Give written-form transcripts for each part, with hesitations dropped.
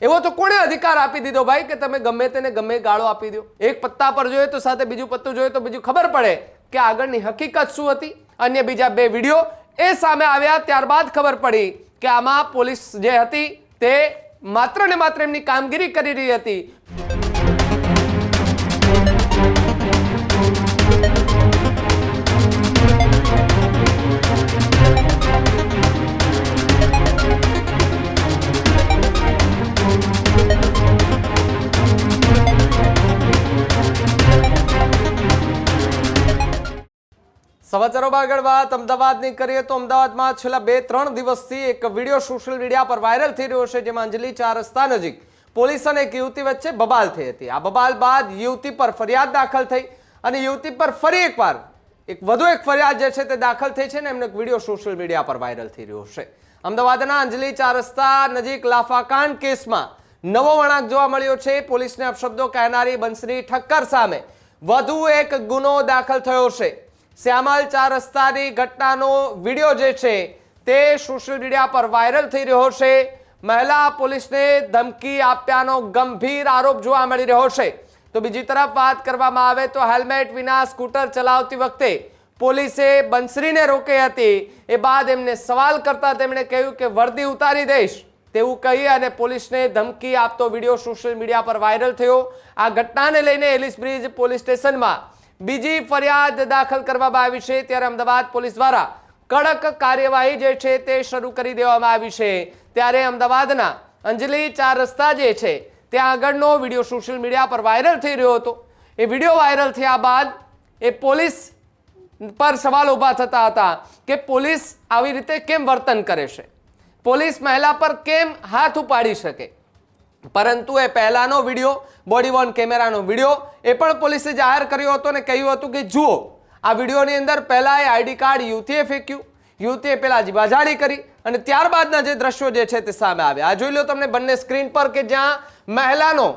એવો તો કોણે અધિકાર આપી દીધો ભાઈ કે તમે ગમે તેને ગમે ગાળો આપી દો? એક પત્તા પર જોઈએ તો સાથે બીજું પત્તું જોઈએ તો બીજું ખબર પડે કે આગળની હકીકત શું હતી. અન્ય બીજા બે વિડીયો એ સામે આવ્યા ત્યારબાદ ખબર પડી કે આમાં પોલીસ જે હતી તે માત્ર ને માત્ર એમની કામગીરી કરી રહી હતી. સમાચારો આગળ વાત અમદાવાદની કરીએ તો અમદાવાદમાં છેલ્લા 2-3 દિવસથી એક વિડીયો સોશિયલ મીડિયા પર વાયરલ થઈ રહ્યો છે, જેમાં અંજલિ 4 રસ્તા નજીક પોલીસ અને એક યુવતી વચ્ચે બબાલ થઈ હતી. આ બબાલ બાદ યુવતી પર ફરિયાદ દાખલ થઈ અને યુવતી પર ફરી એકવાર વધુ એક ફરિયાદ જે છે તે દાખલ થઈ છે ને એમનો એક વિડીયો સોશિયલ મીડિયા પર વાયરલ થઈ રહ્યો છે. અમદાવાદના અંજલિ 4 રસ્તા નજીક લાફાકાંડ કેસમાં નવો વળાંક જોવા મળ્યો છે. પોલીસને અપશબ્દો કહેનારી બંસરી ઠક્કર સામે વધુ એક ગુનો દાખલ થયો છે. શ્યામલ 4 રસ્તાની ઘટનાનો વિડીયો જે છે તે સોશિયલ મીડિયા પર વાયરલ થઈ રહ્યો છે. મહિલા પોલીસને ધમકી આપ્યાનો ગંભીર આરોપ જોવા મળી રહ્યો છે. તો બીજી તરફ વાત કરવામાં આવે તો હેલ્મેટ વિના સ્કૂટર ચલાવતી વખતે પોલીસે બંસરીને રોકી હતી. એ બાદ એમને સવાલ કરતા તેમણે કહ્યું કે વર્દી ઉતારી દઈશ તેવું કહી અને પોલીસને ધમકી આપતો વિડીયો સોશિયલ મીડિયા પર વાયરલ થયો. આ ઘટનાને લઈને એલિસ બ્રિજ પોલીસ સ્ટેશનમાં બીજી ફરિયાદ દાખલ કરવામાં આવી છે. ત્યારે અમદાવાદ પોલીસ દ્વારા કડક કાર્યવાહી જે છે તે શરૂ કરી દેવામાં આવી છે. ત્યારે અમદાવાદના અંજલિ 4 રસ્તા જે છે ત્યાં આગળનો વિડીયો સોશિયલ મીડિયા પર વાયરલ થઈ રહ્યો હતો. એ વિડીયો વાયરલ થયા બાદ એ પોલીસ પર સવાલ ઊભા થતા હતા કે પોલીસ આવી રીતે કેમ વર્તન કરે છે, પોલીસ મહિલા પર કેમ હાથ ઉપાડી શકે. પરંતુ એ પહેલાનો વિડીયો બોડી વોર્ન કેમેરાનો વિડીયો એ પણ પોલીસે જાહેર કર્યો હતો અને કહ્યું હતું કે જુઓ આ વિડીયોની અંદર પહેલા એ આઈડી કાર્ડ યુવતીએ ફેંક્યું, યુવતીએ પહેલા જીવાજાડી કરી અને ત્યારબાદના જે દ્રશ્યો જે છે તે સામે આવ્યા. આ જોઈ લો તમને બંને સ્ક્રીન પર કે જ્યાં મહિલાનો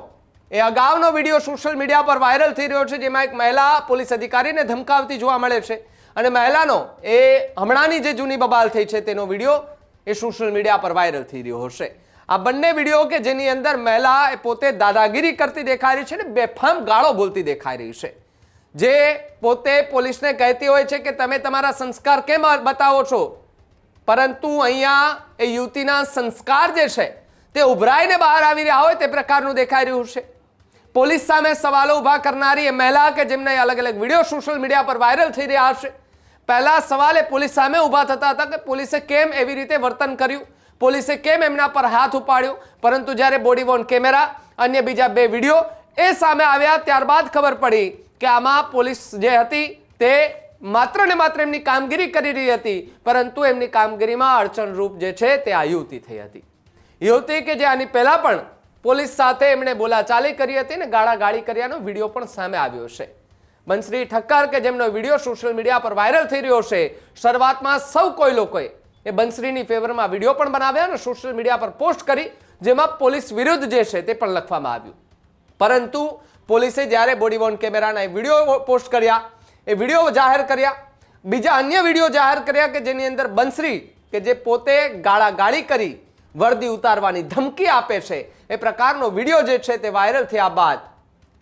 એ અગાઉનો વિડીયો સોશિયલ મીડિયા પર વાયરલ થઈ રહ્યો છે, જેમાં એક મહિલા પોલીસ અધિકારીને ધમકાવતી જોવા મળે છે અને મહિલાનો એ હમણાંની જે જૂની બબાલ થઈ છે તેનો વિડીયો એ સોશિયલ મીડિયા પર વાયરલ થઈ રહ્યો હશે. આ બંને વિડીયો કે જેની અંદર મહિલા પોતે દાદાગીરી કરતી દેખાઈ રહી છે ને બેફામ ગાળો બોલતી દેખાઈ રહી છે, જે પોતે પોલીસને કહેતી હોય છે કે તમે તમારા સંસ્કાર કેમ બતાવો છો, પરંતુ અહીંયા એ યુવતીના સંસ્કાર જે છે તે ઉભરાઈને બહાર આવી રહ્યા હોય તે પ્રકારનું દેખાઈ રહ્યું છે. પોલીસ સામે સવાલો ઊભા કરનારી એ મહિલા કે જેમને અલગ અલગ વિડીયો સોશિયલ મીડિયા પર વાયરલ થઈ રહ્યા હશે, પહેલા સવાલ એ પોલીસ સામે ઊભા થતા હતા કે પોલીસે કેમ એવી રીતે વર્તન કર્યું, પોલીસે કેમ એમના પર હાથ ઉપાડ્યો. પરંતુ જ્યારે બોડી વોર્ન કેમેરા અન્ય બીજા બે વિડીયો એ સામે આવ્યા ત્યારબાદ ખબર પડી કે આમાં પોલીસ જે હતી તે માત્ર ને માત્ર એમની કામગીરી કરી રહી હતી, પરંતુ એમની કામગીરીમાં અડચણરૂપ જે છે તે આ યુવતી થઈ હતી. યુવતી કે જે આની પહેલા પણ પોલીસ સાથે એમણે બોલાચાલી કરી હતી ને ગાળાગાળી કર્યાનો વિડીયો પણ સામે આવ્યો છે. બંસરી ઠક્કર કે જેમનો વિડીયો સોશિયલ મીડિયા પર વાયરલ થઈ રહ્યો છે, શરૂઆતમાં સૌ કોઈ લોકોએ એ બંસરીની ફેવરમાં વિડીયો પણ બનાવ્યા અને સોશિયલ મીડિયા પર પોસ્ટ કરી, જેમાં પોલીસ વિરુદ્ધ જે છે તે પણ લખવામાં આવ્યું. પરંતુ પોલીસે જ્યારે બોડી વોર્ન કેમેરાના એ વિડીયો પોસ્ટ કર્યા, એ વિડીયો જાહેર કર્યા, બીજા અન્ય વિડીયો જાહેર કર્યા કે જેની અંદર બંસરી કે જે પોતે ગાળાગાળી કરી વર્દી ઉતારવાની ધમકી આપે છે એ પ્રકારનો વિડીયો જે છે તે વાયરલ થયા બાદ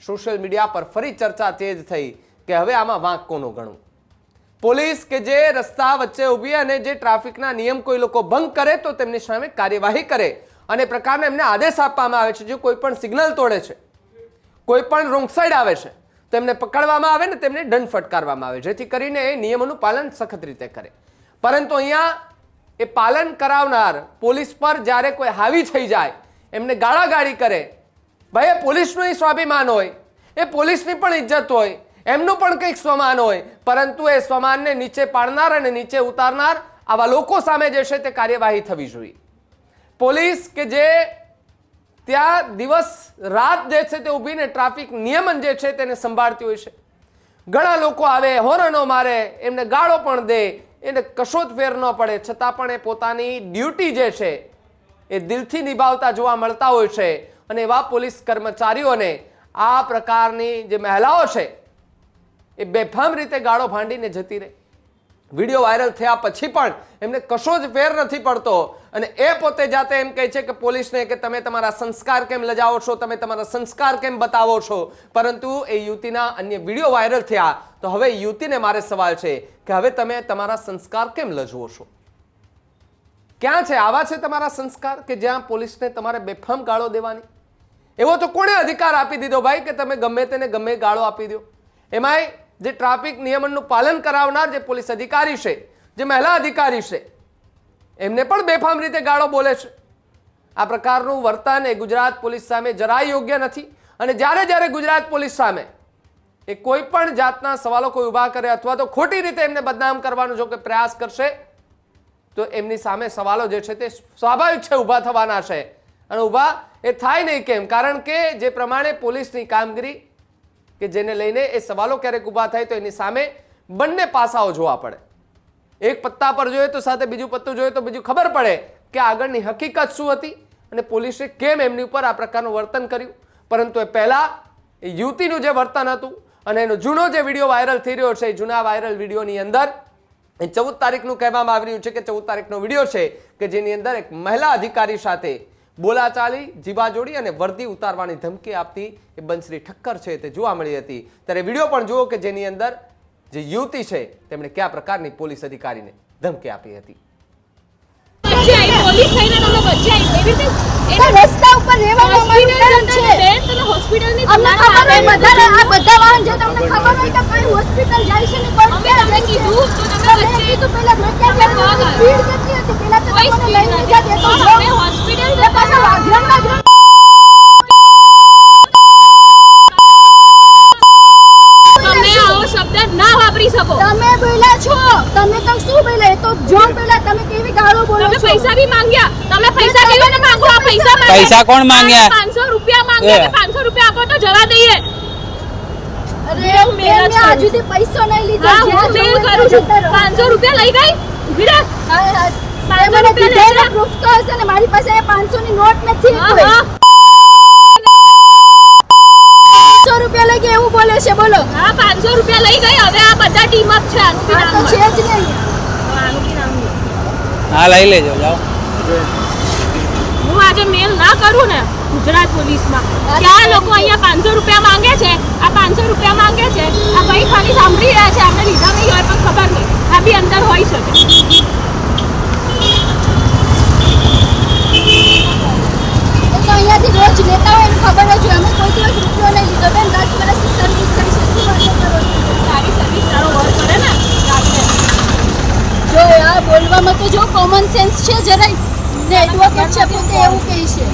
સોશિયલ મીડિયા પર ફરી ચર્ચા તેજ થઈ કે હવે આમાં વાંક કોનો ગણવું. પોલીસ કે જે રસ્તા વચ્ચે ઊભી અને જે ટ્રાફિકના નિયમ કોઈ લોકો ભંગ કરે તો તેમની સામે કાર્યવાહી કરે અને પ્રકારના એમને આદેશ આપવામાં આવે છે. જો કોઈ પણ સિગ્નલ તોડે છે, કોઈ પણ રોંગ સાઈડ આવે છે તો એમને પકડવામાં આવે ને તેમને દંડ ફટકારવામાં આવે, જેથી કરીને એ નિયમોનું પાલન સખત રીતે કરે. પરંતુ અહીંયા એ પાલન કરાવનાર પોલીસ પર જ્યારે કોઈ હાવી થઈ જાય, એમને ગાળાગાળી કરે, ભાઈ એ પોલીસનું સ્વાભિમાન હોય, એ પોલીસની પણ ઇજ્જત હોય, એમનું પણ કંઈક સ્વમાન હોય, પરંતુ એ સ્વમાનને નીચે પાડનાર અને નીચે ઉતારનાર આવા લોકો સામે જે છે તે કાર્યવાહી થવી જોઈએ. પોલીસ કે જે ત્યાં દિવસ રાત જે છે તે ઊભીને ટ્રાફિક નિયમન જે છે તેને સંભાળતી હોય છે. ઘણા લોકો આવે, હોરનો મારે, એમને ગાળો પણ દે, એને કશો જ ફેર ન પડે, છતાં પણ એ પોતાની ડ્યુટી જે છે એ દિલથી નિભાવતા જોવા મળતા હોય છે. અને એવા પોલીસ કર્મચારીઓને આ પ્રકારની જે મહિલાઓ છે એ બેફામ રીતે ગાળો ભાંડીને જતી રહે. વિડીયો વાયરલ થયા પછી પણ એમને કશો જ ફેર નથી પડતો અને એ પોતે જાતે એમ કહે છે કે પોલીસને કે તમે તમારા સંસ્કાર કેમ લજાવો છો, તમે તમારા સંસ્કાર કેમ બતાવો છો. પરંતુ એ યુવતીના અન્ય વિડીયો વાયરલ થયા તો હવે યુવતીને મારે સવાલ છે કે હવે તમે તમારા સંસ્કાર કેમ લજવો છો? ક્યાં છે આવા છે તમારા સંસ્કાર કે જ્યાં પોલીસને તમારે બેફામ ગાળો દેવાની? એવો તો કોણે અધિકાર આપી દીધો ભાઈ કે તમે ગમે તેને ગમે ગાળો આપી દો? એમાંય જે ટ્રાફિક નિયમનનું પાલન કરાવનાર જે પોલીસ અધિકારી છે, જે મહિલા અધિકારી છે, એમને પણ બેફામ રીતે ગાળો બોલે છે. આ પ્રકારનું વર્તન એ ગુજરાત પોલીસ સામે જરાય યોગ્ય નથી. અને જ્યારે ગુજરાત પોલીસ સામે એ કોઈ પણ જાતના સવાલો કોઈ ઊભા કરે અથવા તો ખોટી રીતે એમને બદનામ કરવાનો જો કે પ્રયાસ કરશે તો એમની સામે સવાલો જે છે તે સ્વાભાવિક છે ઊભા થવાના છે. અને ઊભા એ થાય નહીં કેમ? કારણ કે જે પ્રમાણે પોલીસની કામગીરી કે જેને લઈને એ સવાલો ક્યારેક ઊભા થાય તો એની સામે બંને પાસાઓ જોવા પડે. એક પત્તા પર જોઈએ તો સાથે બીજું પત્તું જોઈએ તો બીજું ખબર પડે કે આગળની હકીકત શું હતી અને પોલીસે કેમ એમની ઉપર આ પ્રકારનું વર્તન કર્યું. પરંતુ એ પહેલા એ યુવતીનું જે વર્તન હતું અને એનો જૂનો જે વિડીયો વાયરલ થઈ રહ્યો છે, જૂના વાયરલ વિડીયોની અંદર એ 14 તારીખનું કહેવામાં આવી રહ્યું છે કે 14 તારીખનો વિડીયો છે કે જેની અંદર એક મહિલા અધિકારી સાથે બોલાચાલી, જીવાજોડી અને વર્દી ઉતારવાની ધમકી આપતી એ બંસરી ઠક્કર છે તે જોવા મળી હતી. ત્યારે વિડીયો પણ જુઓ કે જેની અંદર જે યુવતી છે તેમણે કયા પ્રકારની પોલીસ અધિકારીને ધમકી આપી હતી. પોલીસ થઈને તમે બચ્ચા એવી રીતે રસ્તા ઉપર રહેવાનો હોસ્પિટલ છે. તમે હોસ્પિટલની અમને ખબર હોય બધા વાહન જે તમને ખબર હોય કે કઈ હોસ્પિટલ જાય છે ને કોઈ અમે તમને કીધું તો તમે તમે કીધું પહેલા રોક્યા સ્પીડ કેટલી હતી પહેલા તો કોઈ તમને લઈ સ્પીડ લીધા નથી. દેતો અમે હોસ્પિટલ એટલે પાછા વાઘરણ તમે આવો શબ્દ ના વાપરી શકો. તમે બોલ્યા છો, તમે તો શું બોલ્યા? એ તો જો બોલ્યા તમે કેવી ગાળો બોલો તમે છો? પૈસા બી માંગ્યા. તમે પૈસા કેવી રીતે માંગો? આ પૈસા માંગ્યા. પૈસા કોણ માંગ્યા? 500 રૂપિયા માંગ્યા કે 500 રૂપિયા આપો તો જવા દઈએ. અરે મેં આજ સુધી પૈસો નહીં લીધો. હા, હું મેલ કરું છું. 500 રૂપિયા લઈ ગઈ. ઊભી રહે. મને દીધેલા proof તો હશે ને? મારી પાસે 500 ની નોટ નથી. હા, કોઈ. હા. 500 રૂપિયા લઈ ગયા એવું બોલે છે. બોલો. હા, 500 રૂપિયા લઈ ગઈ. હવે આ બધા ટીમ અપ છે. આનું બી આ તો નામ છે હોય. જ નહીં. આનું બી નામ હોય. હા લઈ લેજો જાઓ. હું આજે મેલ ના કરું ને ગુજરાત પોલીસમાં કે આ લોકો અહીંયા 500 રૂપિયા માંગે છે, આ 500 રૂપિયા માંગે છે, આ ભાઈ ખાલી સાંભળી રહ્યા છે, આપણે લીધા નહીં હોય પણ ખબર નહીં, આ બી અંદર હોઈ શકે. એ તો અહીંયાથી રોજ લેતા હોય એને ખબર જ હોય. અમે કોઈ દિવસ રૂપિયો નહીં લીધો. બેન 10 વર્ષથી સર્વિસ કરી છે. શું વાતો કરો છો? સારી સર્વિસ સારો વર્ક કરે ને આપણે. જો આ બોલવામાં તો જો કોમન સેન્સ છે જરાય. ને એડવોકેટ છે પોતે એવું કહે છે.